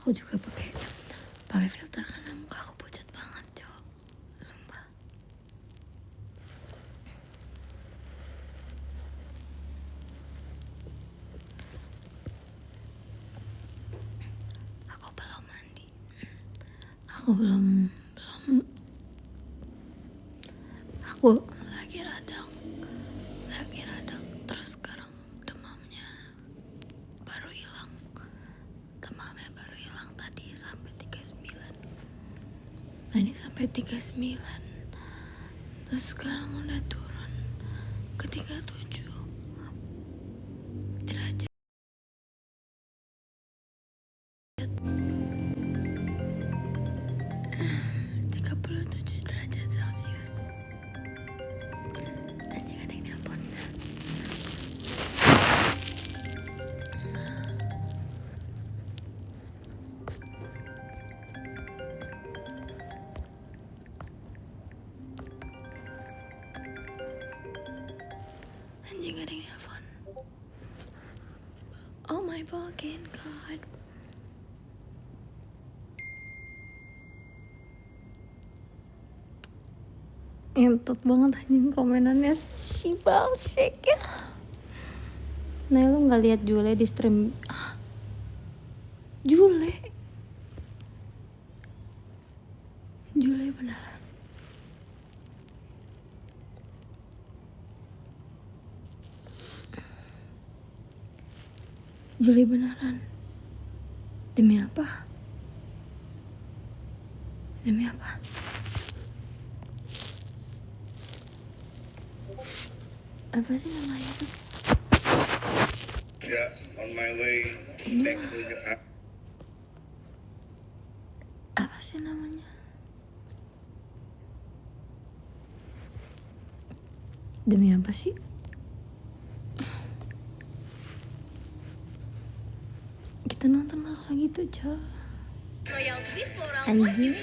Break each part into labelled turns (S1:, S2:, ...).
S1: Aku juga pakai filter karena muka aku pucat banget, cowok. Sumpah. Aku belum mandi. Aku belum aku lagi radang. Terus sekarang demamnya baru hilang tadi sampai 39. Terus sekarang udah turun ke 37 derajat. 37 derajat Celcius. Anjing, ada yang nelpon. Oh my fucking god. Entot banget anjing komenannya si balsek ya. Nah, lu nggak lihat Jule di stream? Jule beneran. Jule beneran. Demi apa? Apa sih namanya tuh?
S2: Yeah, on my way back to Jakarta.
S1: Apa sih namanya? Demi apa sih? Kita nonton lagi tuh, Cok. Anjing.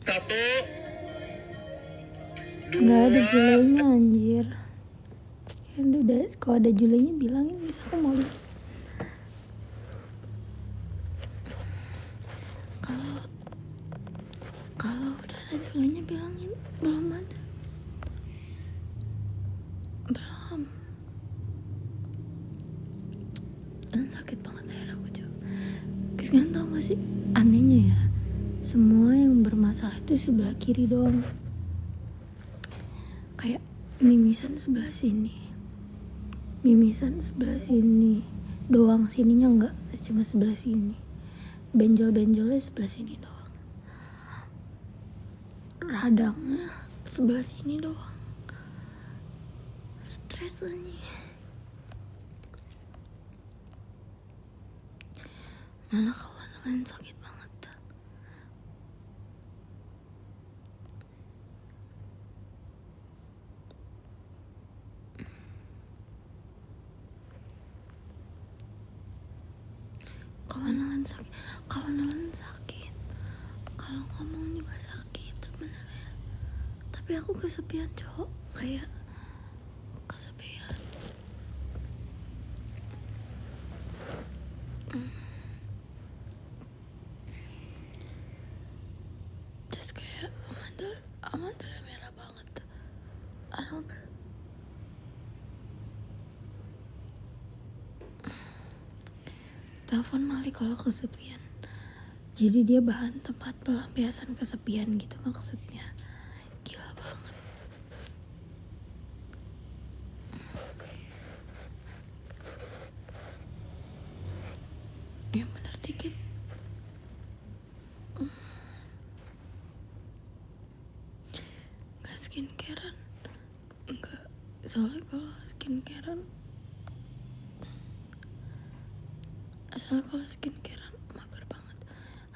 S2: Satu.
S1: Nggak ada julenya anjir. Kan udah, kalau ada julenya bilangin, bisa aku mau lihat. Kalau udah ada julenya bilangin. Belum ada. Belum. Sakit banget leher aku, Cok. Kalian tau gak sih anehnya ya, semua yang bermasalah itu sebelah kiri doang. Kayak mimisan sebelah sini doang, sininya enggak, cuma sebelah sini. Benjol-benjolnya sebelah sini doang. Radangnya sebelah sini doang. Stres nih. Mana kalau kalian sakit banget. Kalau nalan sakit, kalau ngomong juga sakit sebenarnya. Tapi aku kesepian, Cok. Kayak kesepian. Terus kayak amandel merah banget. Telepon Mali kalau kesepian. Jadi dia bahan tempat pelampiasan kesepian gitu maksudnya. Gila banget. Yang bener dikit. Gak skincarean. Enggak. Soalnya kalau skincarean mager banget.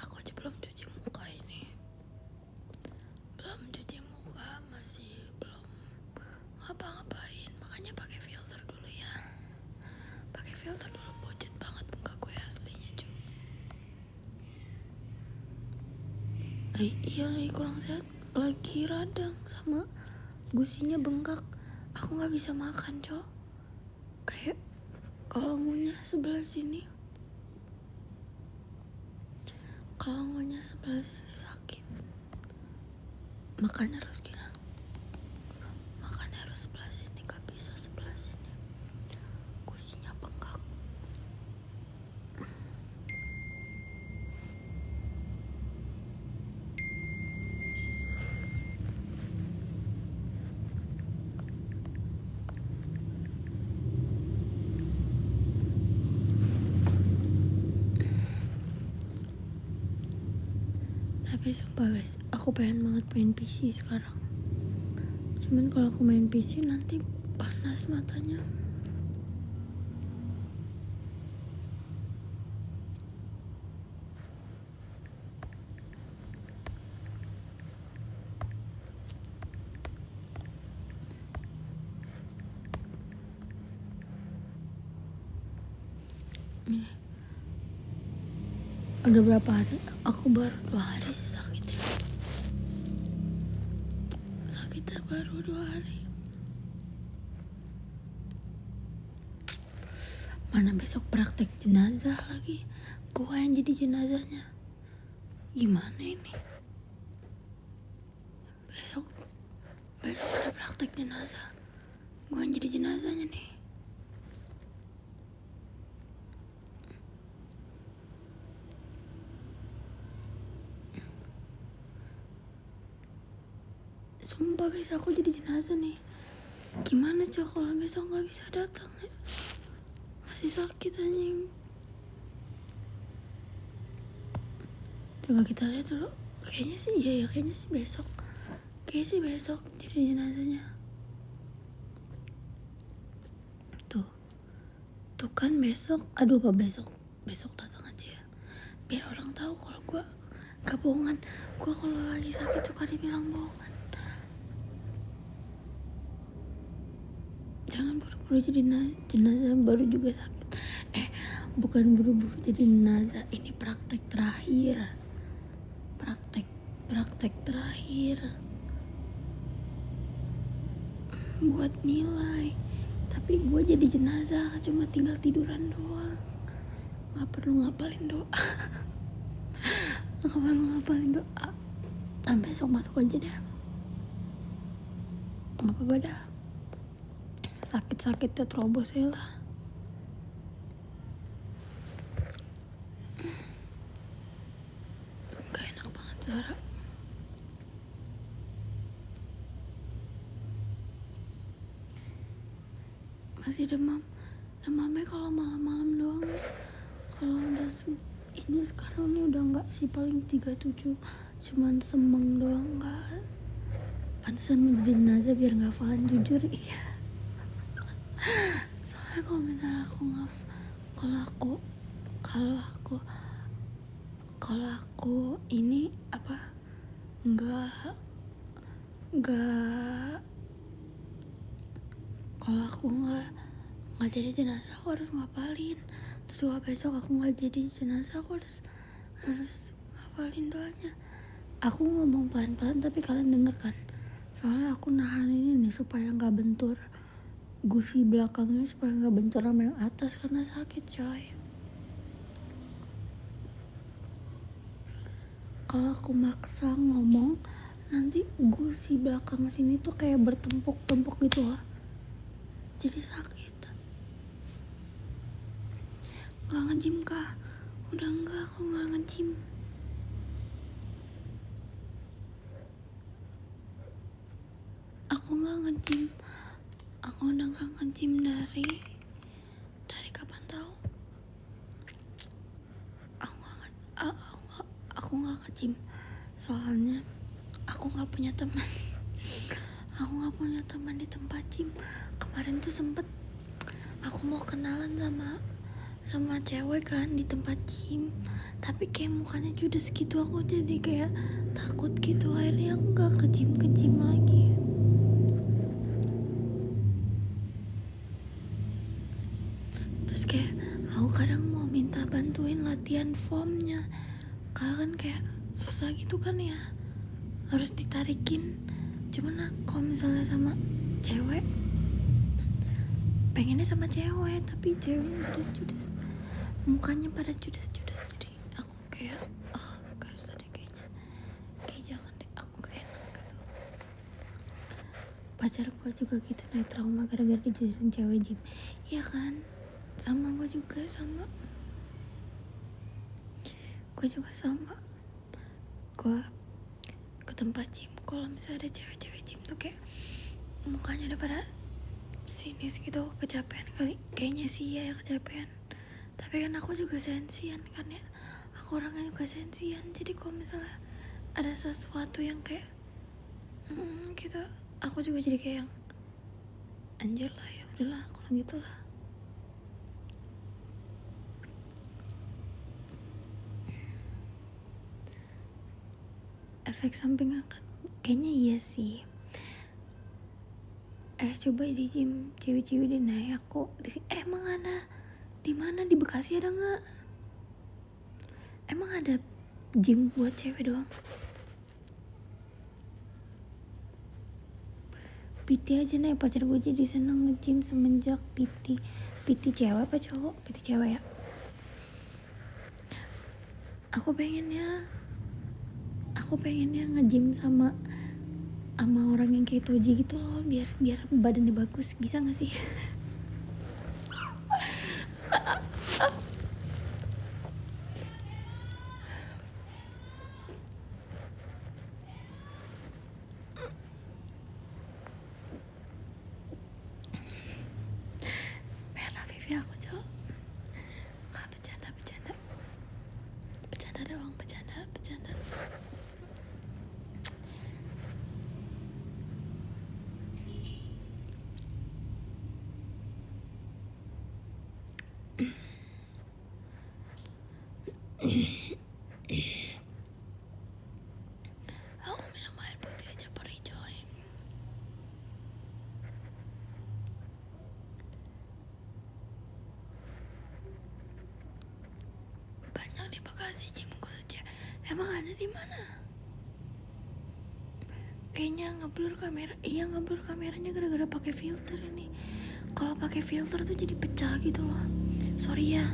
S1: Aku aja belum cuci muka ini. Masih belum ngapa-ngapain. Makanya pakai filter dulu ya. Bocet banget muka gue aslinya, cuy. Lagi kurang sehat, lagi radang sama gusinya bengkak. Aku nggak bisa makan, cok. Kayak kalau ngunyah sebelah sini. Kalau ngunyah sebelah sini sakit. Makan harus gini. Makan harus sebelah sini, gak bisa sebelah sini. Gusinya bengkak. Tapi sumpah guys, aku pengen banget main PC sekarang. Cuman kalau aku main PC nanti panas matanya. Ini udah berapa hari? Aku baru 2 hari sih sakitnya. Sakitnya baru 2 hari. Mana besok praktek jenazah lagi. Gua yang jadi jenazahnya. Gimana ini? Besok ada praktek jenazah. Gua yang jadi jenazahnya nih. Sumpah guys, aku jadi jenazah nih. Gimana cok kalau besok gak bisa datang ya? Masih sakit anjing. Coba kita lihat dulu. Kayaknya sih iya ya, kayaknya sih besok. Kayaknya sih besok jadi jenazahnya. Tuh kan besok. Aduh apa besok datang aja ya. Biar orang tahu kalau gue gak bohongan. Gue kalau lagi sakit suka dibilang bohongan. Jangan buru-buru jadi jenazah baru juga sakit. Bukan buru-buru jadi jenazah. Ini praktek terakhir. Praktek terakhir. Buat nilai. Tapi gue jadi jenazah cuma tinggal tiduran doang. Gak perlu ngapalin doa. Gak perlu ngapalin doa. Besok masuk aja deh. Gak apa-apa dah. Sakit-sakitnya terobos ya lah. Gak enak banget suara. Masih demamnya kalau malam-malam doang. Kalau udah ini sekarang ini udah enggak sih, paling 37. Cuman semeng doang, enggak. Pantesan mau jadi jenazah biar enggak falan, jujur iya. Soalnya kalau misalnya aku nggak, kalau aku ini apa, enggak, kalau aku nggak jadi jenazah aku harus ngapalin. Terus juga besok aku nggak jadi jenazah aku harus ngapalin doanya. Aku ngomong pelan-pelan tapi kalian denger kan? Soalnya aku nahan ini nih supaya nggak bentur gusi belakangnya, supaya nggak bentur sama yang atas karena sakit coy. Kalau aku maksa ngomong nanti gusi belakang sini tuh kayak bertempuk-tempuk gitu lah. Jadi sakit. Nggak nge-gym kah? Udah enggak, aku nggak nge-gym. Aku nggak nge-gym. Aku udah nggak nge-gym dari kapan tahu? Aku nggak nge-gym. Soalnya aku nggak punya teman. Aku nggak punya teman di tempat gym. Kemarin tuh sempet aku mau kenalan sama cewek kan di tempat gym, tapi kayak mukanya judes gitu. Aku jadi kayak takut gitu. Akhirnya aku nggak ke gym lagi. Terus kayak aku kadang mau minta bantuin latihan formnya, karena kan kayak susah gitu kan ya, harus ditarikin. Cuman kalau misalnya sama cewek pengennya sama cewek, tapi ceweknya judes-judes, mukanya pada judes-judes, jadi aku kayak gak usah deh kayaknya, kayak jangan deh, aku gak enak gitu. Pacar gue juga gitu, naik trauma gara-gara dijudesin cewek gym. Iya kan, sama gue juga sama. Gue ke tempat gym, kalau misalnya ada cewek-cewek gym tuh kayak mukanya udah pada sini gitu, kecapean kali, kayaknya sih ya kecapean. Tapi kan aku juga sensian kan ya, aku orangnya juga sensian, jadi kalau misalnya ada sesuatu yang kayak gitu, aku juga jadi kayak yang anjir lah, ya udahlah kalau gitu lah. Efek samping angkat kayaknya iya sih. Coba di gym cewek-cewek deh naik, aku emang ada di mana, di Bekasi ada nggak? Emang ada gym buat cewek doang? PT aja nih, pacar gue jadi seneng nge-gym semenjak PT. PT cewek apa cowok? PT cewek ya. Aku pengennya nge-gym sama orang yang kayak Toji gitu loh, biar badannya bagus, bisa nggak sih? Merah pipi aku cowok. Nggak, bercanda doang, bercanda. Aku minum air putih aja perih coy. Banyak di Bekasi gym khusus. Emang ada di mana? Kayaknya ngeblur kamera. Iya, ngeblur kameranya gara-gara pakai filter ini. Kalau pakai filter tuh jadi pecah gitu loh. Sorry ya.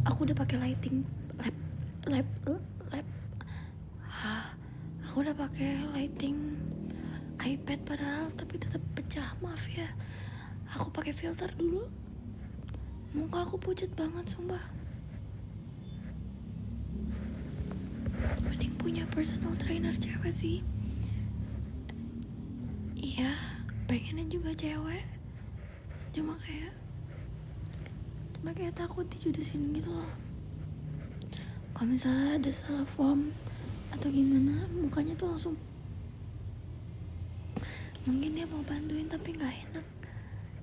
S1: Aku udah pakai lighting lab. Aku udah pakai lighting iPad padahal, tapi tetap pecah. Maaf ya. Aku pakai filter dulu. Muka aku pucat banget sumpah. Mending punya personal trainer cewek sih. Iya, pengennya juga cewek. Cuma kayak takut dijudesin gitu loh. Kalau misalnya ada salah form atau gimana, mukanya tuh langsung, mungkin dia mau bantuin tapi nggak enak,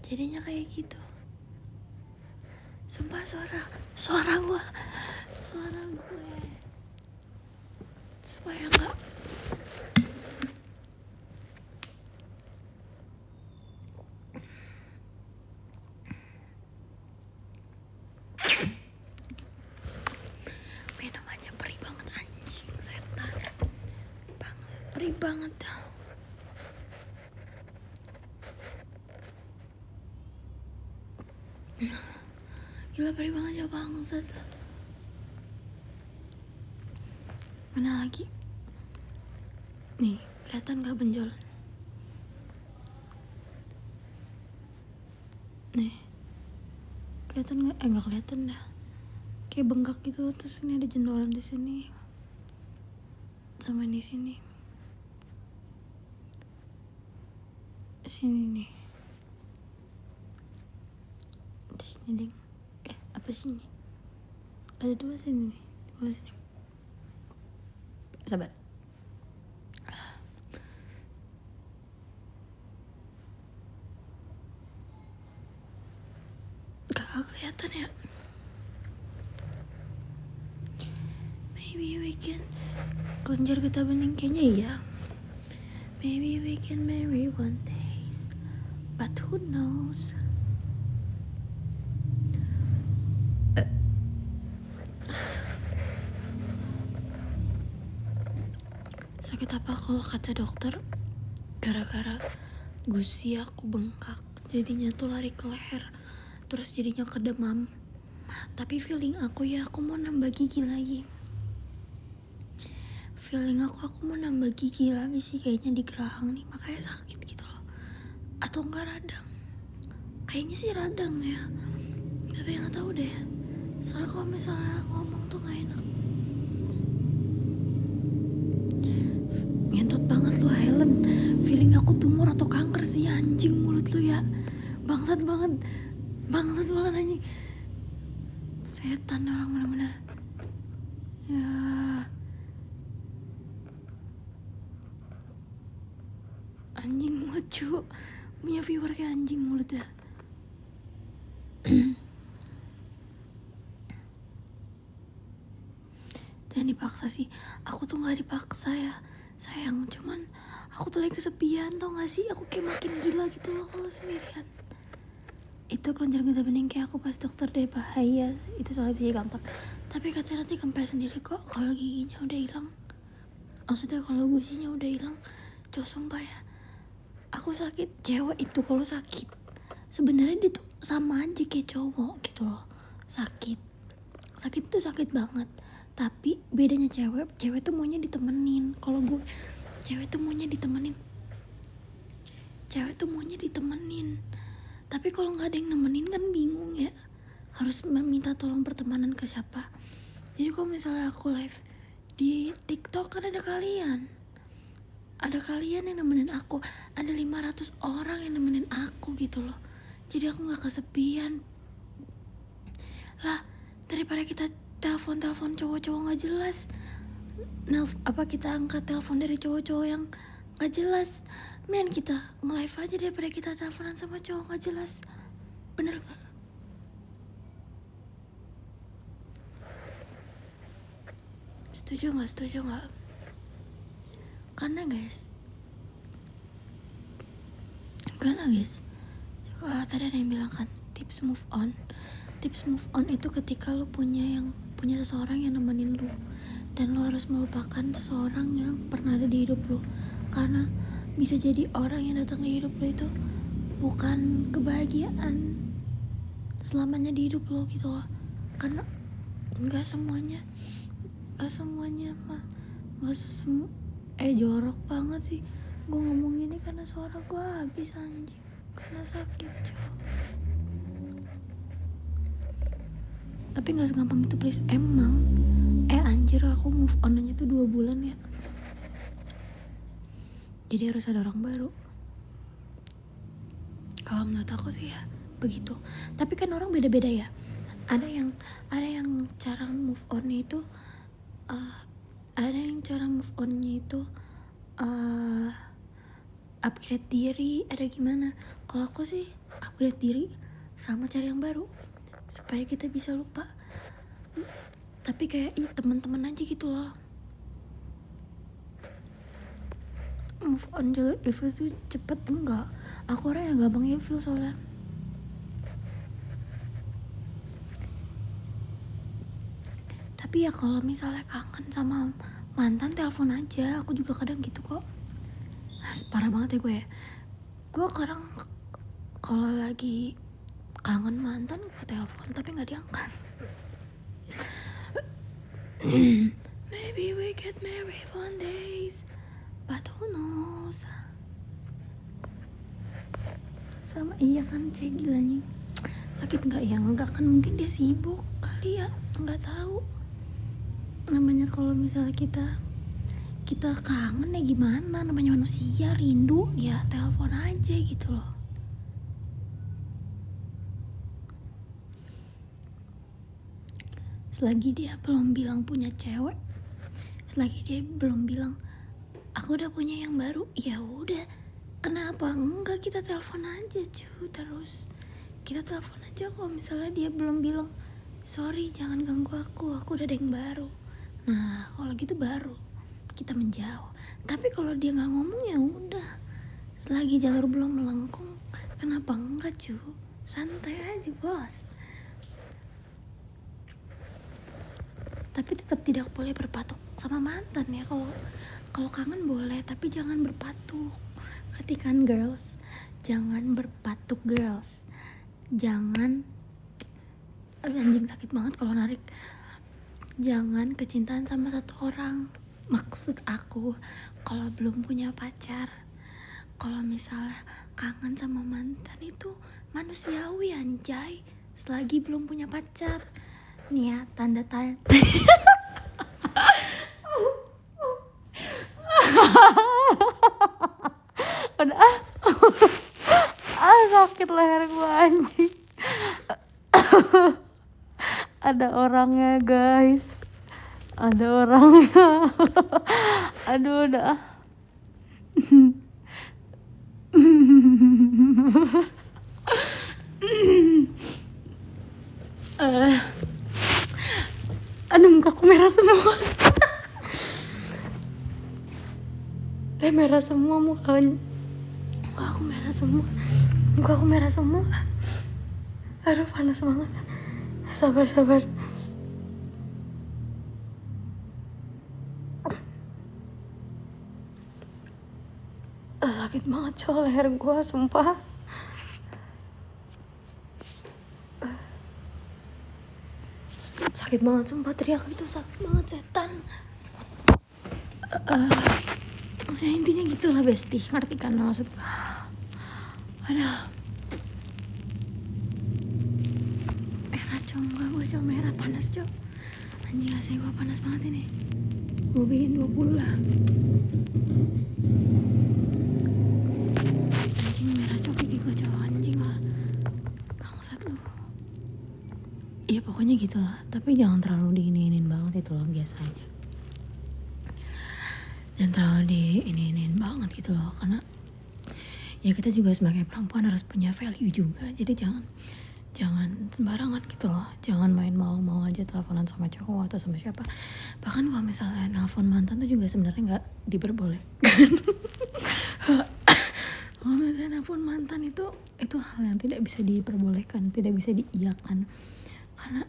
S1: jadinya kayak gitu. Sumpah suara gue supaya nggak minum aja, perih banget anjing, setan bangsat, perih banget dah. Gila, perih banget ya bangsat. Mana lagi? Nih, kelihatan gak benjolan? Nih, kelihatan gak? Gak kelihatan dah. Kayak bengkak gitu, terus ini ada jendolan di sini, sama di sini. Sini nih. Sini ding. Apa sini? Ada dua sini nih. Dua sini. Sabar. Gak kelihatan ya? Maybe we can kelenjar getah bening, kayaknya iya. Maybe we can marry one day, but who knows? Sakit apa kalau kata dokter? Gara-gara gusi aku bengkak. jadinya tuh lari ke leher, terus jadinya kedemam. Tapi feeling aku ya, aku mau nambah gigi lagi. Feeling aku mau nambah gigi lagi sih, kayaknya di gerahang nih, makanya sakit gitu loh. Atau enggak radang, kayaknya sih radang ya, tapi nggak tahu deh. Soalnya kalau misalnya ngomong tuh nggak enak. Ngentot banget lu Helen, feeling aku tumor atau kanker sih anjing, mulut lu ya. Bangsat banget anjing. Setan orang bener-bener. Ya. Anjing lucu, punya viewer kayak anjing mulutnya. Jangan dipaksa sih, aku tuh nggak dipaksa ya sayang, cuman aku tuh lagi kesepian, tau gak sih? Aku kayak makin gila gitu loh kalau sendirian. Itu kelenjar getah bening kayak aku pas dokter deh, bahaya itu soalnya bisa gampang. Tapi katanya nanti kempes sendiri kok kalau giginya udah hilang. Maksudnya kalau gusinya udah hilang. Cowok sumpah ya, aku sakit. Cewek itu kalau sakit sebenarnya dia tuh sama aja kayak cowok gitu loh. Sakit tuh sakit banget. Tapi bedanya cewek tuh maunya ditemenin. Kalau gue, cewek tuh maunya ditemenin. Tapi kalau nggak ada yang nemenin kan bingung ya. Harus meminta tolong pertemanan ke siapa. Jadi kalau misalnya aku live di TikTok kan ada kalian yang nemenin aku. Ada 500 orang yang nemenin aku gitu loh. Jadi aku nggak kesepian. Lah, daripada kita telepon cowok-cowok nggak jelas, kita angkat telepon dari cowok-cowok yang nggak jelas, men kita nge-live aja daripada kita teleponan sama cowok nggak jelas. Bener nggak? Setuju nggak? Karena guys, tadi ada yang bilang kan, tips move on itu ketika lu punya seseorang yang nemenin lu, dan lu harus melupakan seseorang yang pernah ada di hidup lu. Karena bisa jadi orang yang datang di hidup lu itu bukan kebahagiaan selamanya di hidup lu gitu loh. Karena nggak semuanya jorok banget sih gue ngomong ini karena suara gue habis anjing karena sakit cowok. Tapi gak segampang itu please. Emang anjir, aku move on aja tuh 2 bulan ya. Jadi harus ada orang baru. Kalau menurut aku sih ya begitu. Tapi kan orang beda-beda ya. Ada yang cara move on-nya itu upgrade diri, ada gimana. Kalau aku sih upgrade diri sama cari yang baru supaya kita bisa lupa. Tapi kayak teman-teman aja gitu loh. Move on jalur evil tuh cepet enggak. Aku orang yang gampang evil soalnya. Tapi ya kalau misalnya kangen sama mantan, telepon aja. Aku juga kadang gitu kok. Parah banget ya gue ya. Gue kadang kalau lagi kangen mantan gue telepon tapi nggak diangkat. Maybe we get married one days, but who knows. Sama iya kan, cek gila nih. Sakit nggak ya? Nggak kan, mungkin dia sibuk kali ya, nggak tahu. Namanya kalau misalnya kita kangen ya gimana, namanya manusia rindu ya telepon aja gitu loh. Selagi dia belum bilang punya cewek, selagi dia belum bilang aku udah punya yang baru, ya udah, kenapa enggak kita telepon aja terus. Kita telepon aja kalau misalnya dia belum bilang sorry jangan ganggu aku udah ada yang baru. Nah kalau gitu baru kita menjauh. Tapi kalau dia nggak ngomong ya udah, selagi jalur belum melengkung, kenapa enggak santai aja bos. Tapi tetap tidak boleh berpatok sama mantan ya. Kalau kangen boleh, tapi jangan berpatok. Perhatikan girls, jangan berpatuk girls, jangan, aduh anjing sakit banget kalau narik, jangan kecintaan sama satu orang. Maksud aku kalau belum punya pacar, kalau misalnya kangen sama mantan itu manusiawi anjay, selagi belum punya pacar. Nih ya, tanda-tanda udah sakit leher gua anjing. Ada orangnya guys, ada orangnya. Aduh udah aduh mukaku merah semua. Merah semua mukanya. Mukaku merah semua. Aduh panas banget. Sabar. Sakit banget coy leher gue, sumpah. Sakit banget sumpah, teriak itu sakit banget setan. Ya intinya gitulah bestie, ngerti kan maksud gue. Aduh merah coba, gue coba merah, panas cok. Anjing asli gue panas banget ini. Gue bikin 20 lah. Anjing merah cok gigi gue cok, anjing lah. Bangsat lu. Ya pokoknya gitulah, tapi jangan terlalu diinin banget itu loh, biasa aja. Jangan terlalu diinin banget gitu loh, karena ya kita juga sebagai perempuan harus punya value juga. Jadi jangan sembarangan gitu loh, jangan main mau aja teleponan sama cowok atau sama siapa. Bahkan kalau misalnya nelfon mantan tuh juga sebenarnya nggak diperbolehkan. Kalau misalnya nelfon mantan itu hal yang tidak bisa diperbolehkan, tidak bisa diiyakan, karena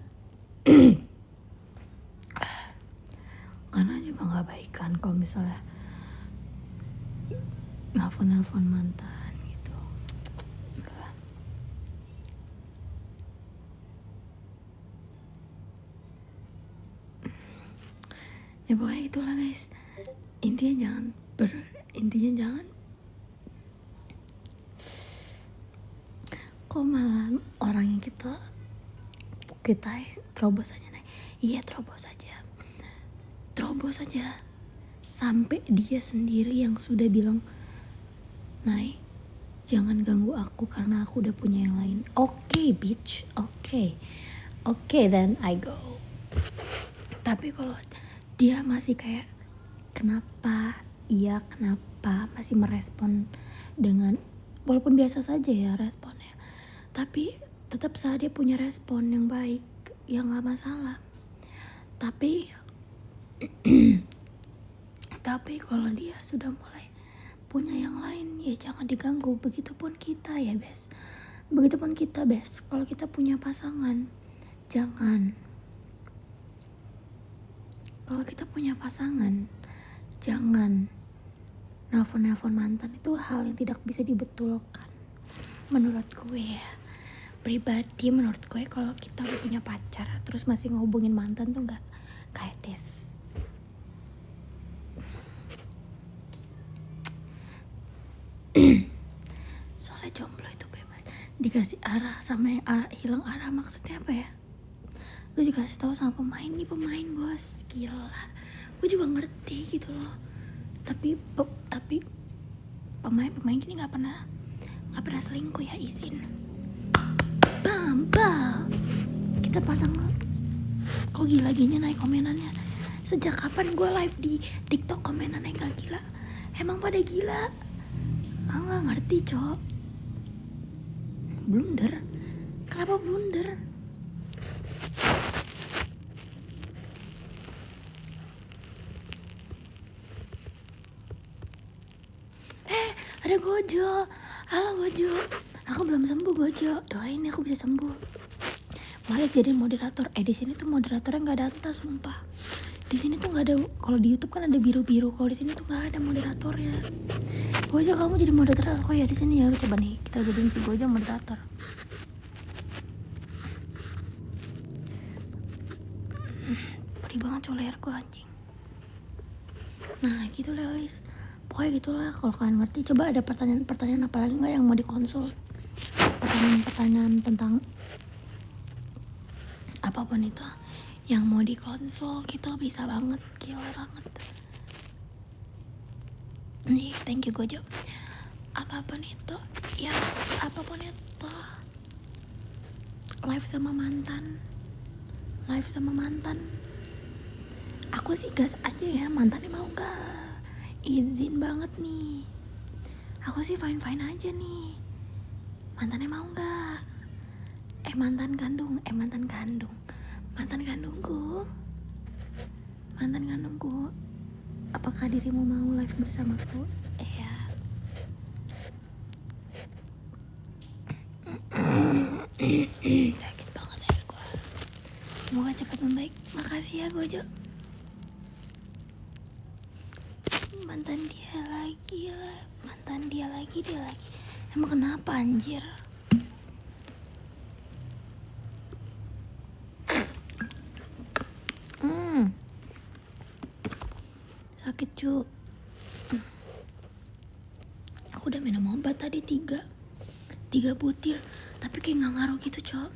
S1: juga nggak baik kan kalau misalnya nelfon mantan gitu. Ya pokoknya itulah guys, intinya jangan kok malah orang yang kita terobos aja nih. Iya terobos aja sampai dia sendiri yang sudah bilang, Nay jangan ganggu aku karena aku udah punya yang lain. Oke, bitch, oke, then I go. Tapi kalau dia masih kayak kenapa masih merespon dengan, walaupun biasa saja ya responnya, tapi tetap saja dia punya respon yang baik, ya nggak masalah. Tapi kalau dia sudah mulai punya yang lain, ya jangan diganggu. Begitupun kita bes. Kalau kita punya pasangan, jangan. Kalau kita punya pasangan, jangan nelpon mantan. Itu hal yang tidak bisa dibetulkan. Menurut gue ya, pribadi menurut gue, kalau kita udah punya pacar terus masih ngehubungin mantan tuh nggak etis. Soalnya jomblo itu bebas, dikasih arah sama yang hilang arah. Maksudnya apa ya? Lu dikasih tahu sama pemain, nih pemain bos, gila. Gue juga ngerti gitu loh. Tapi pemain ini nggak pernah selingkuh ya, izin. Bam. Kita pasang. Kok gila-ginya naik komenannya? Sejak kapan gue live di TikTok komenannya gak gila? Emang pada gila? Nggak ngerti cok. Blunder. Kenapa blunder? Ada Gojo. Halo Gojo. Aku belum sembuh Gojo. Doain ya aku bisa sembuh. Malik jadi moderator. Di sini tuh moderatornya nggak ada entah, sumpah. Di sini tuh nggak ada. Kalau di YouTube kan ada biru-biru. Kalau di sini tuh nggak ada moderatornya. Gojo, kamu jadi moderator aku ya di sini ya. Coba nih kita jadiin si Gojo moderator. Perih banget coler gue anjing. Nah gitu lah guys, pokoknya gitulah. Kalau kalian ngerti, coba ada pertanyaan apa lagi nggak yang mau dikonsul? Pertanyaan tentang apapun itu yang mau dikonsul, kita bisa banget, gila banget nih. Thank you Gojo. Apapun itu ya, apapun itu, live sama mantan, aku sih gas aja ya. Mantannya mau gak? Izin banget nih, aku sih fine aja nih. Mantannya mau gak? Mantan kandungku, apakah dirimu mau live bersamaku? Ya. Sakit banget air gua. Semoga cepat membaik. Makasih ya Gojo. Mantan dia lagi. Emang kenapa anjir? Sakit cu. Aku udah minum obat tadi 3 butir, tapi kayak gak ngaruh gitu cok.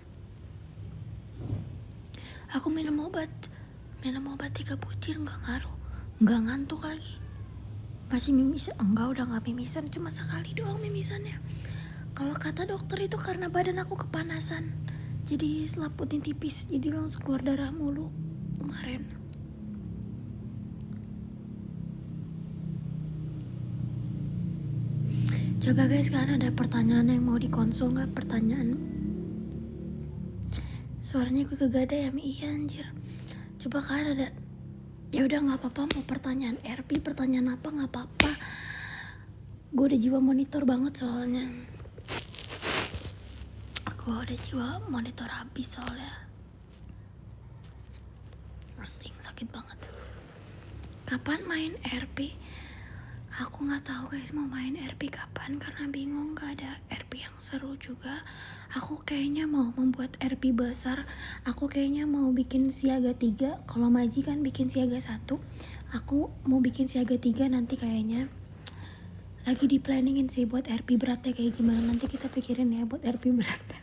S1: Aku minum obat 3 butir gak ngaruh, gak ngantuk lagi. Masih mimisan, enggak, udah gak mimisan, cuma sekali doang mimisannya. Kalau kata dokter itu karena badan aku kepanasan, jadi selaputin tipis, jadi langsung keluar darah mulu kemarin. Coba guys, kalian ada pertanyaan yang mau dikonsul nggak? Pertanyaan. Suaranya gue kagak ada ya, iya anjir. Coba kalian ada. Ya udah nggak apa-apa, mau pertanyaan RP, pertanyaan apa nggak apa-apa. Gue udah jiwa monitor banget soalnya. Gue udah jiwa monitor habis soalnya. Anjing sakit banget. Kapan main RP? Aku nggak tahu guys mau main RP kapan, karena bingung, gak ada RP yang seru juga. Aku kayaknya mau membuat RP besar. Aku kayaknya mau bikin siaga 3. Kalau Maji kan bikin siaga 1, aku mau bikin siaga 3 nanti kayaknya. Lagi di planningin sih buat RP beratnya kayak gimana. Nanti kita pikirin ya buat RP beratnya.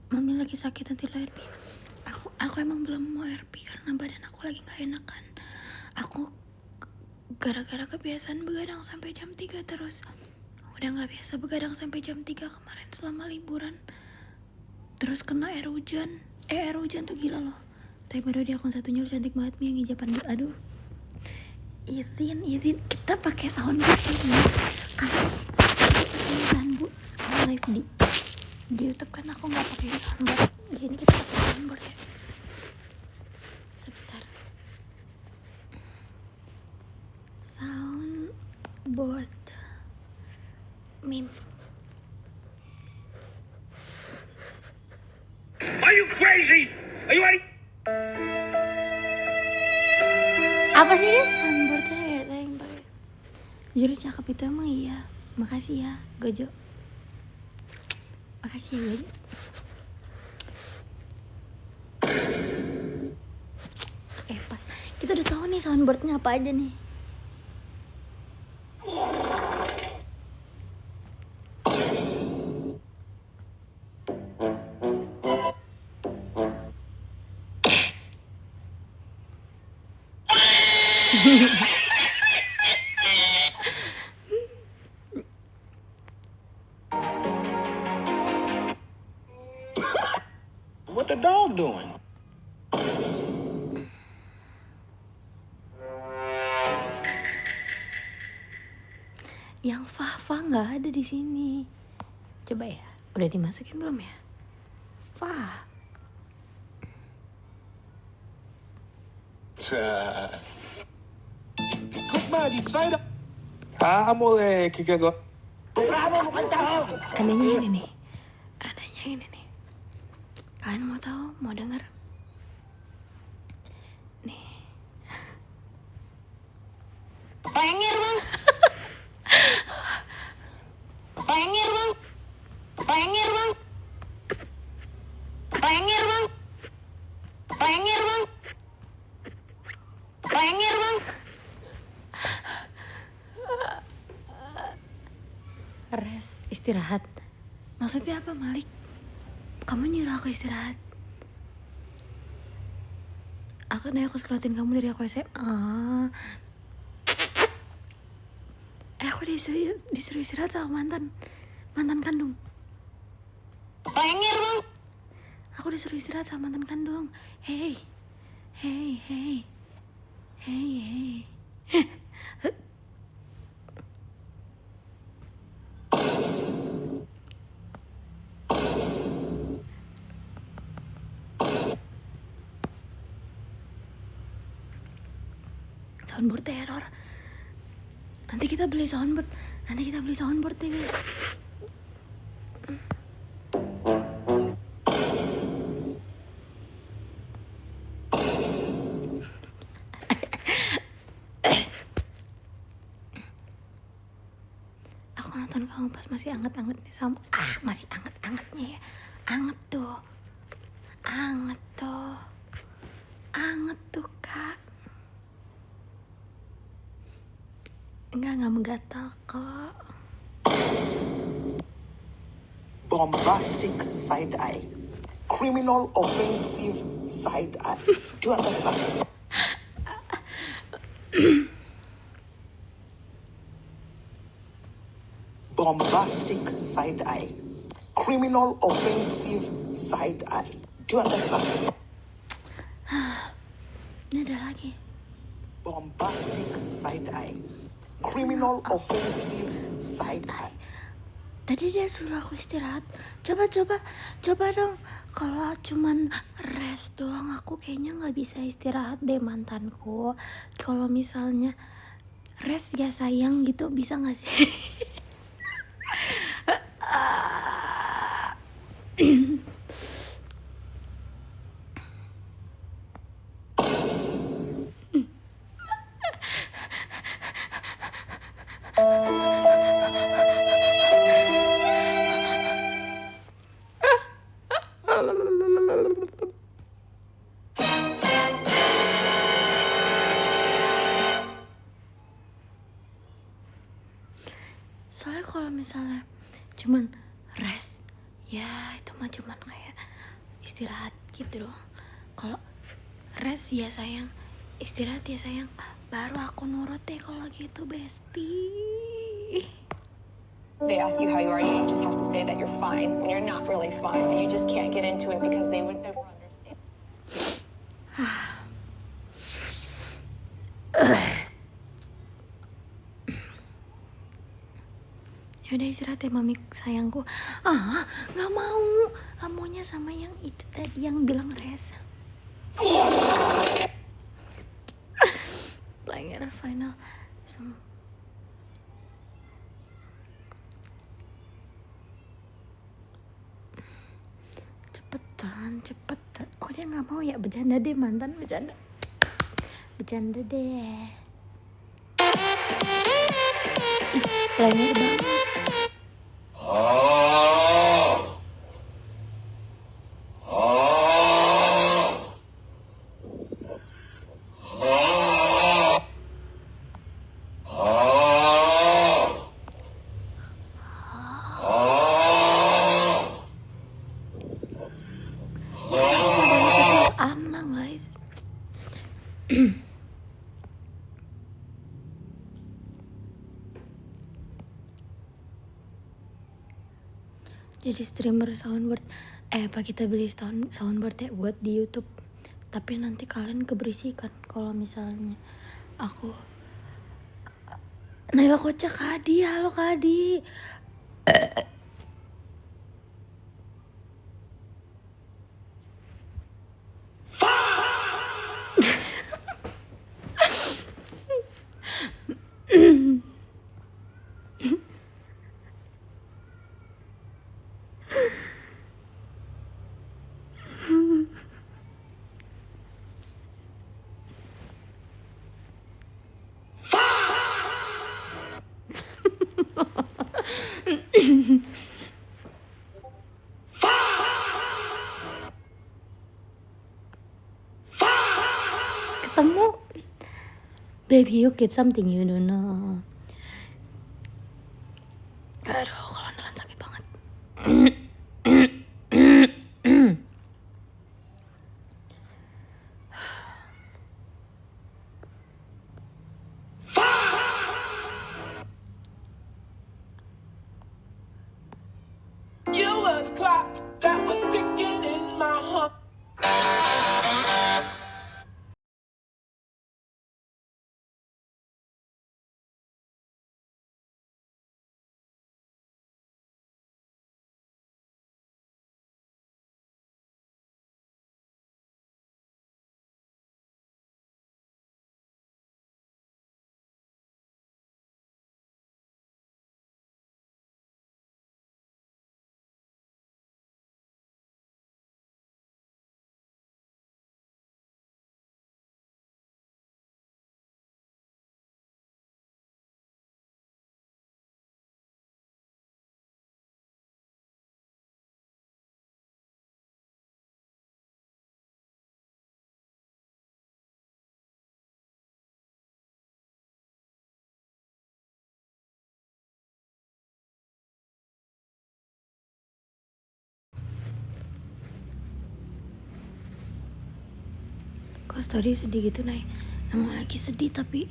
S1: Mami lagi sakit, nanti lo RP. Aku emang belum mau RP karena badan aku lagi gak enakan. Aku gara-gara kebiasaan begadang sampai jam 3 terus. Udah gak biasa begadang sampai jam 3 kemarin selama liburan. Terus kena air hujan. Air hujan tuh gila loh. Tapi baru di akun satunya lu cantik banget nih, ngijapan gue. Aduh. Izin kita pakai soundboard ini. Karena bu live di YouTube kan aku nggak pakai soundboard. Di sini kita pakai soundboard ya. Sebentar. Soundboard. Meme.
S2: Are you crazy? Are you ready?
S1: Apa sih guys soundboardnya ya? Thank you. Jujur cakep itu emang iya. Makasih ya Gojo. Makasih ya Gojo. Pas kita udah tahu nih soundboardnya apa aja nih.
S3: What the dog doing?
S1: Yang Fafa nggak ada di sini. Coba ya, udah dimasukin belum ya? Fa.
S3: Guck mal, die zwei da.
S2: Ah, moleque, que agora.
S1: Adanya ini nih. Kalian mau tahu, mau denger? Nih,
S3: Pengir bang. Pengir bang. Pengir bang. Pengir bang. Pengir bang. Pengir bang.
S1: Rest, istirahat. Maksudnya apa, Malik? Kamu nyuruh aku istirahat. Aku sekolahin kamu dari aku SMA. Aku disuruh istirahat sama mantan kandung.
S3: Pengir bang.
S1: Aku disuruh istirahat sama mantan kandung. Hey. Soundboard teror. Nanti kita beli soundboard deh, guys. Aku nonton kamu pas masih anget-angetnya sama masih anget-angetnya ya. Anget tuh Kak. Enggak menggatal kok.
S3: Bombastic side eye. Criminal offensive side eye. Do you understand? Bombastic side eye. Criminal offensive side eye. Do you understand?
S1: Ini ada lagi.
S3: Bombastic side eye. Criminal offensive side eye.
S1: Tadi dia suruh aku istirahat. Coba dong. Kalau cuman rest doang, aku kayaknya nggak bisa istirahat deh mantanku. Kalau misalnya rest ya sayang gitu, bisa nggak sih? Soalnya kalau misalnya cuman rest, ya itu mah cuman kayak istirahat gitu doang. Kalau rest ya sayang, istirahat ya sayang, baru aku nurut deh kalau gitu, bestie.
S4: They ask you how you are, you just have to say that you're fine when you're not really fine, and you just can't get into it because they would never understand.
S1: Yaudah istirahat ya mami sayangku. Nggak mau, maunya sama yang itu tadi yang bilang rest. Playing Error final. Cepetan. Oh dia nggak mau ya, bercanda deh mantan, bercanda deh. Player banget. Anak guys. Jadi streamer soundboard, apa kita beli soundboard ya buat di YouTube. Tapi nanti kalian keberisikan kalau misalnya aku Naila Kocak Kadi, halo Kadi. Ketemu. Baby, you get something you don't know. Aduh, kalau nelan sakit banget.
S2: You were the clock that was ticking in my heart.
S1: Kok story sedih gitu, Nay? Emang lagi sedih tapi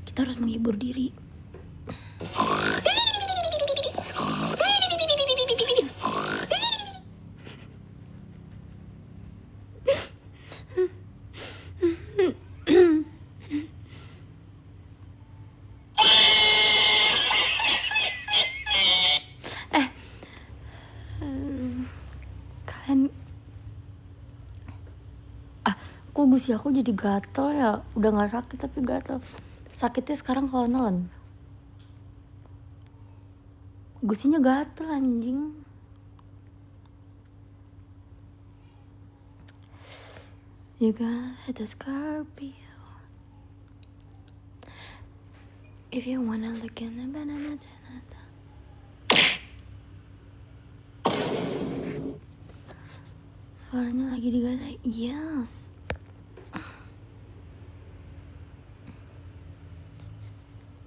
S1: kita harus menghibur diri. Kalian kok gusi aku jadi gatel ya? Udah gak sakit tapi gatel. Sakitnya sekarang kalau nelen. Gusinya gatel anjing. You gotta hit the Scorpio. If you wanna look in the banana. Suaranya lagi digatai. Yes.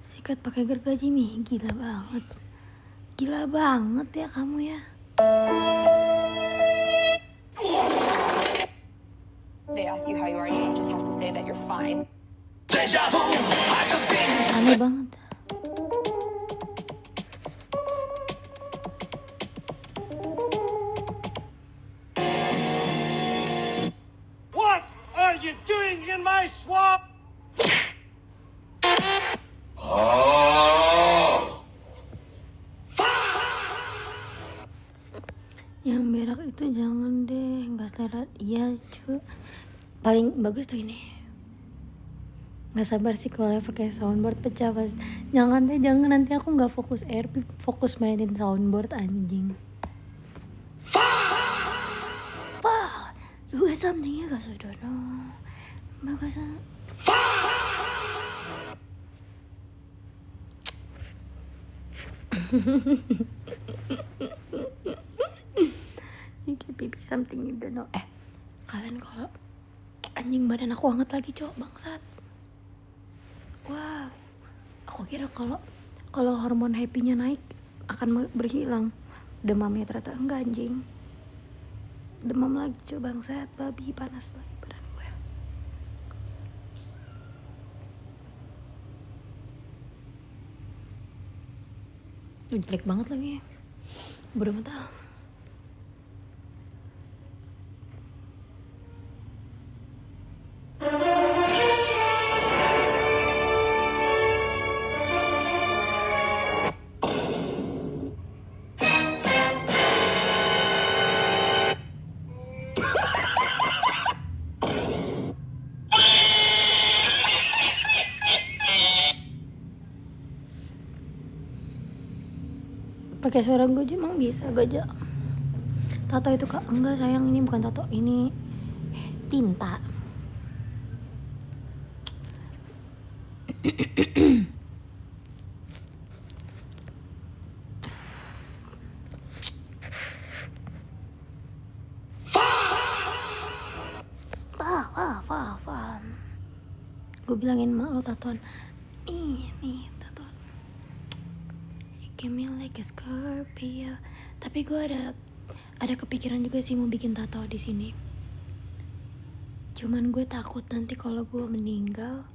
S1: Sikat pakai gergaji Mi. Gila banget. Gila banget ya kamu ya.
S4: They ask you how you are, you just have to say that you're fine.
S1: Aneh banget.
S2: What are you doing in my swamp?
S1: Yang berak itu jangan deh, nggak selera. Iya cu, paling bagus tuh ini. Nggak sabar sih kalau pakai soundboard pecah pas. Jangan deh, jangan, nanti aku nggak fokus airpiece, fokus mainin soundboard anjing. Wah, you got something ya gak sudah no. Bagus. You can baby something you don't know. Kalian kalau anjing badan aku hangat lagi cowok bangsat. Wow, aku kira kalau hormon happy-nya naik akan berhilang. Demamnya ternyata enggak anjing. Demam lagi cowok bangsat, babi panas lagi badan gue. Jelek banget lagi. Bodoh mata. Pakai suara gue aja emang bisa gajah. Tato itu kak, enggak sayang, ini bukan tato, ini tinta. bilangin mak lo tatoan. Nih tatoan. You give me like a Scorpio. Tapi gue ada kepikiran juga sih mau bikin tato di sini. Cuman gue takut nanti kalau gue meninggal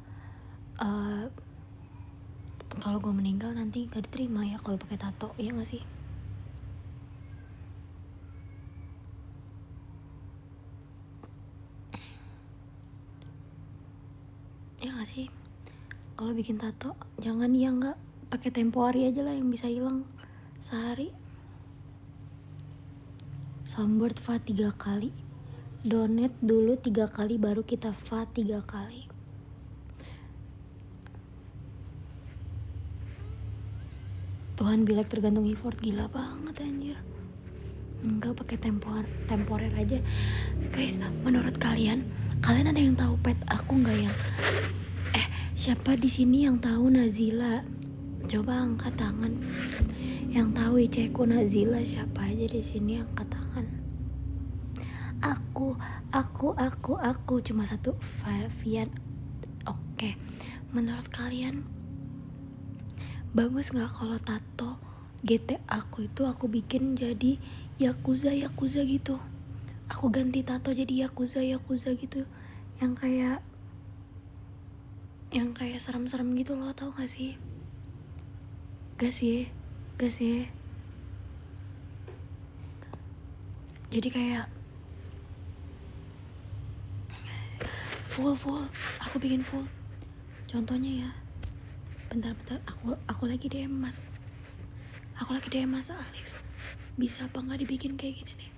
S1: nanti gak diterima ya kalau pakai tato, ya nggak sih? Ya nggak sih? Kalau bikin tato jangan yang nggak pakai tempo hari aja lah, yang bisa hilang sehari. Soundboard fa 3 kali, donate dulu 3 kali baru kita fa 3 kali. Tuhan bilek tergantung effort, gila banget anjir. Enggak, pakai temporer aja. Guys, menurut kalian ada yang tahu pet aku nggak yang siapa di sini yang tahu Nazila? Coba angkat tangan. Yang tahu Iceku Nazila siapa aja di sini, angkat tangan. Aku cuma satu, Fabian. Oke. Menurut kalian bagus nggak kalau tato GT aku itu aku bikin jadi Yakuza gitu? Aku ganti tato jadi Yakuza gitu, yang kayak serem-serem gitu loh, tau gak sih? Gak sih? Jadi kayak full aku bikin full. Contohnya ya, bentar aku lagi DM Mas Alif, bisa apa nggak dibikin kayak gini nih?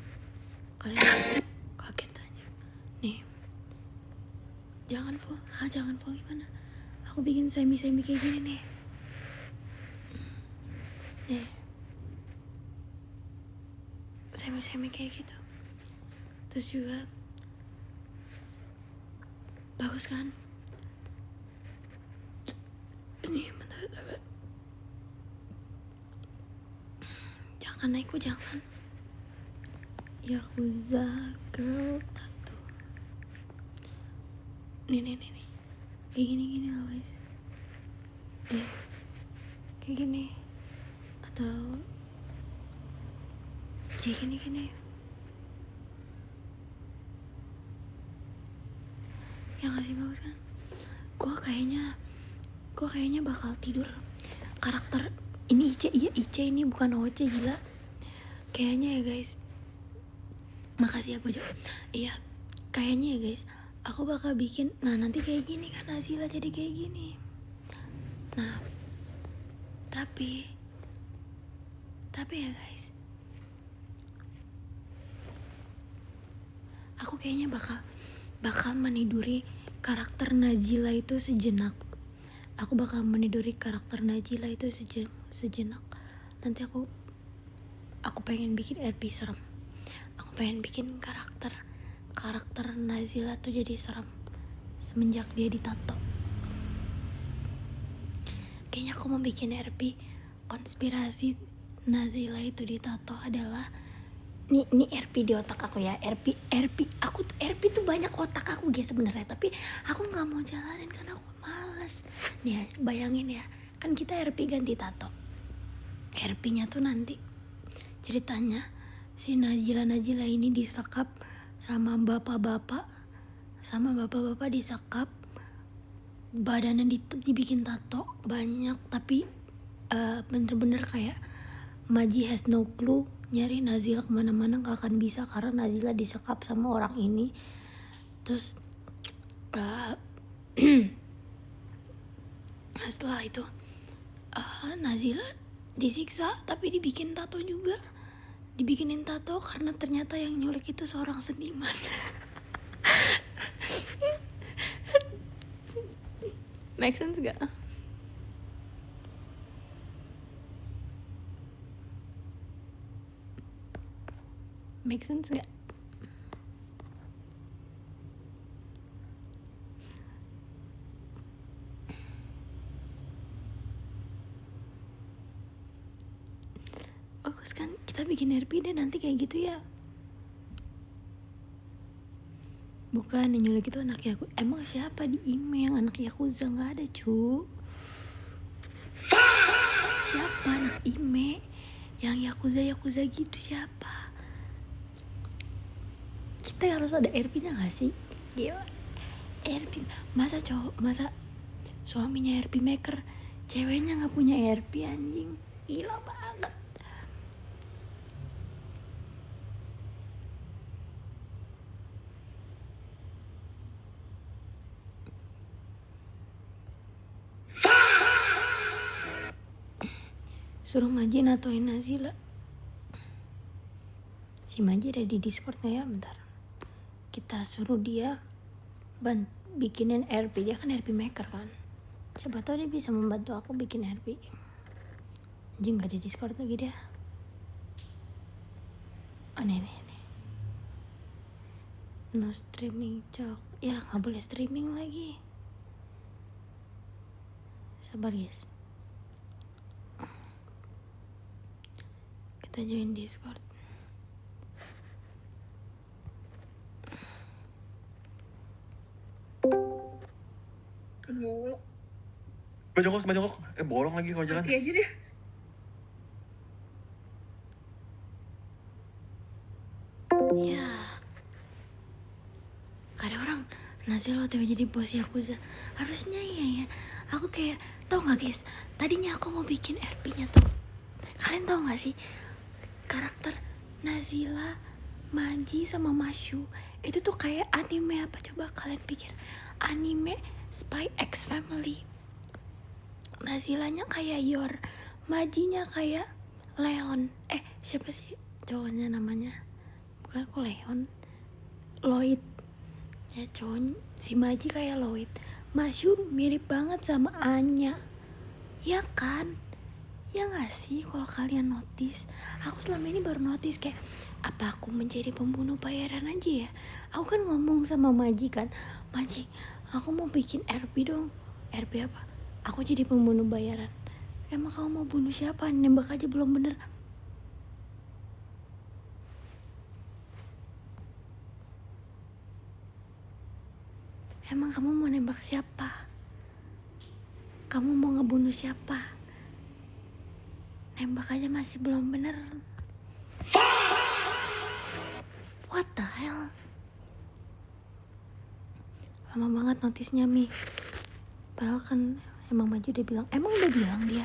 S1: Kalian kaget aja nih. Jangan full gimana? Aku bikin semi kayak gini nih. Semi kayak gitu. Terus juga bagus kan? Nih, bentar. Jangan naikku, jangan. Yakuza girl tattoo. Nih. Kayak gini loh guys. Kayak gini. Atau kayak gini. Ya gak sih, bagus kan? Gue kayaknya bakal tidur karakter ini Ice ini bukan Oce, gila. Kayaknya ya guys. Makasih ya Gojo. Iya, kayaknya ya guys, aku bakal bikin, nah nanti kayak gini kan Nazila, jadi kayak gini. Nah, tapi ya guys, aku kayaknya bakal meniduri karakter Nazila itu sejenak. Aku bakal meniduri karakter Nazila itu sejenak. Nanti aku pengen bikin RP serem. Aku pengen bikin karakter Nazila tuh jadi serem semenjak dia ditato. Kayaknya aku mau bikin RP konspirasi Nazila itu ditato adalah ini RP di otak aku ya. RP aku tuh RP tuh banyak otak aku guys sebenarnya, tapi aku nggak mau jalanin karena aku malas. Nih ya, bayangin ya, kan kita RP ganti tato. RP-nya tuh nanti ceritanya si Nazila ini disekap sama bapak-bapak disekap, badannya dibikin tato banyak, tapi bener-bener kayak Maji has no clue, nyari Nazila kemana-mana gak akan bisa karena Nazila disekap sama orang ini. Terus setelah itu Nazila disiksa tapi dibikinin tato karena ternyata yang nyulik itu seorang seniman. Make sense gak? Make sense gak? Bagus kan? Kita bikin RP dan nanti kayak gitu ya. Bukan, yang nyulik itu anak Yakuza. Emang siapa di email yang anak Yakuza? Gak ada, cu. Siapa anak email yang Yakuza gitu, siapa? Kita harus ada RP-nya gak sih? Gila, RP. Masa suaminya RP maker, ceweknya gak punya RP, anjing. Gila banget. Suruh Maji natoin Nazila. Si Maji ada di Discord gak ya? Bentar, kita suruh dia bikinin RP. Dia kan RP maker kan, siapa tahu dia bisa membantu aku bikin RP. Anjing, gak ada Discord lagi dia. Aneh. No streaming, cok. Ya gak boleh streaming lagi. Sabar guys, kita join Discord.
S5: Jongkok. Bolong lagi kalau jalan.
S6: Oke aja deh.
S1: Ya, ada orang Nazila OTW jadi bos Yakuza. Harusnya iya ya. Aku kayak, tau gak guys, tadinya aku mau bikin RP-nya tuh. Kalian tau gak sih, karakter Nazila, Maji, sama Mashu itu tuh kayak anime apa? Coba kalian pikir, anime Spy X Family. Nazilanya kayak Yor, Majinya kayak Leon. Siapa sih cowoknya namanya? Bukan kok Leon, Lloyd. Ya cowok si Maji kayak Lloyd. Mashu mirip banget sama Anya, ya kan? Ya gak sih kalau kalian notice? Aku selama ini baru notice kayak, apa aku menjadi pembunuh bayaran aja ya? Aku kan ngomong sama Maji kan, Maji, aku mau bikin RP dong. RP apa? Aku jadi pembunuh bayaran. Emang kamu mau bunuh siapa? Nembak aja belum bener. Emang kamu mau nembak siapa? Kamu mau ngebunuh siapa? Nembak aja masih belum bener. What the hell? Lama banget notisnya Mi. Padahal kan emang Maju udah bilang. Emang udah bilang dia?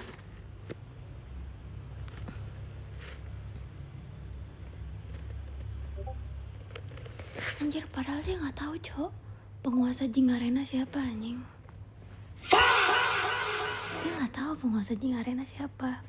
S1: Anjir, padahal dia gak tahu cok penguasa Jing Arena siapa anjing. Dia gak tahu penguasa Jing Arena siapa.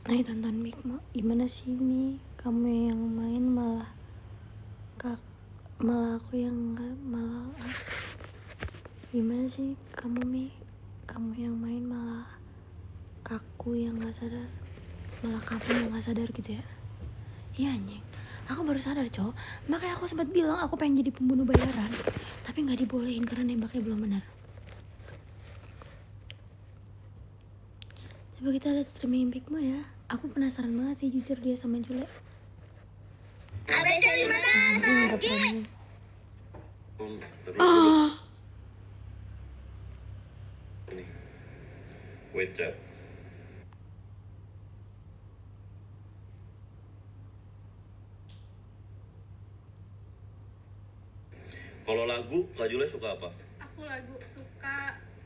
S1: Ayo tonton Mik, gimana sih Mi? Kamu yang main malah aku yang nggak malah. Gimana sih kamu Mi? Kamu yang main malah aku yang nggak sadar, malah kamu yang nggak sadar gitu ya? Iya anjing, aku baru sadar cowok. Makanya aku sempat bilang aku pengen jadi pembunuh bayaran, tapi nggak dibolehin karena nembaknya belum benar. Coba kita lihat streaming Pikmo ya. Aku penasaran banget sih jujur dia sama Jule. Nggak pernah.
S5: Nih. Wait chat. Kalau lagu, Kak Jule suka apa?
S6: Aku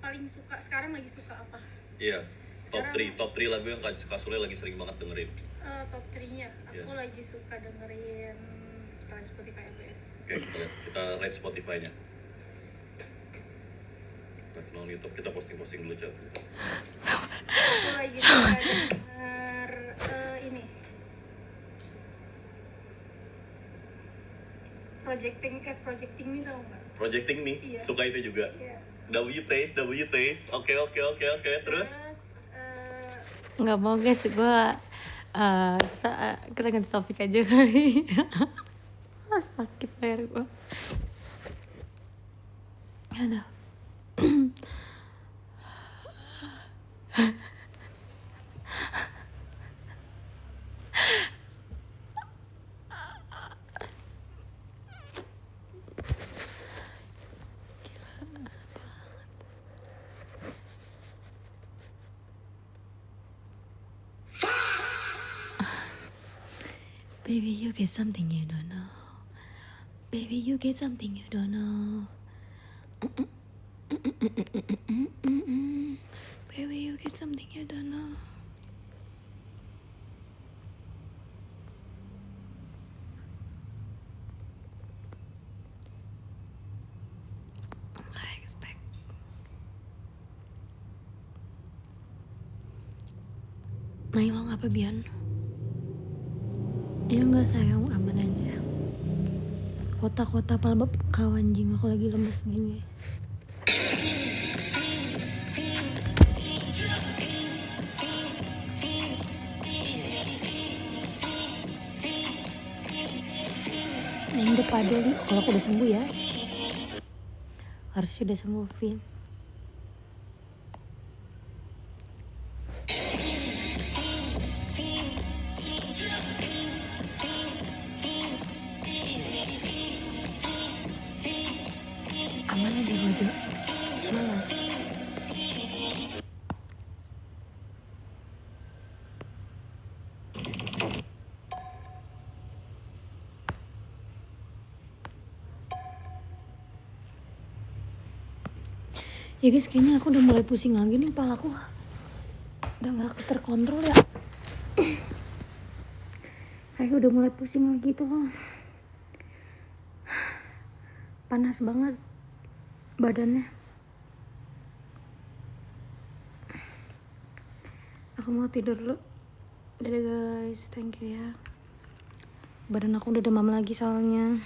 S6: paling suka sekarang lagi suka apa?
S5: Iya, top 3 lagu yang Kak Sule lagi sering banget dengerin.
S6: Top 3-nya. Aku
S5: Yes.
S6: lagi suka dengerin kita lihat Spotify aku ya.
S5: Oke, kita rate Spotify-nya. Live on YouTube, kita posting dulu chat.
S6: Aku lagi suka denger ini. Projecting Me tau nggak?
S5: Projecting Me,
S6: Iya.
S5: suka itu juga.
S6: Iya.
S5: W Taste. Oke. Terus?
S1: Nggak mau guys, kita ganti topik aja kali. Sakit leher gue. Ada. Baby, you get something you don't know. Baby, you get something you don't know. Baby, you get something you don't know. I expect. Nailong apa Bian? Ya enggak sayang, aman aja. Kota-kota palbab kau anjing, aku lagi lemes gini. Main depan dulu kalau aku udah sembuh ya. Harusnya udah sembuh, Vin. Aman aja Bojo. Semangat. Ya guys, kayaknya aku udah mulai pusing lagi nih, kepalaku udah gak terkontrol ya. Kayak udah mulai pusing lagi tuh. Panas banget badannya. Aku mau tidur dulu. Dadah guys, thank you ya. Badan aku udah demam lagi soalnya.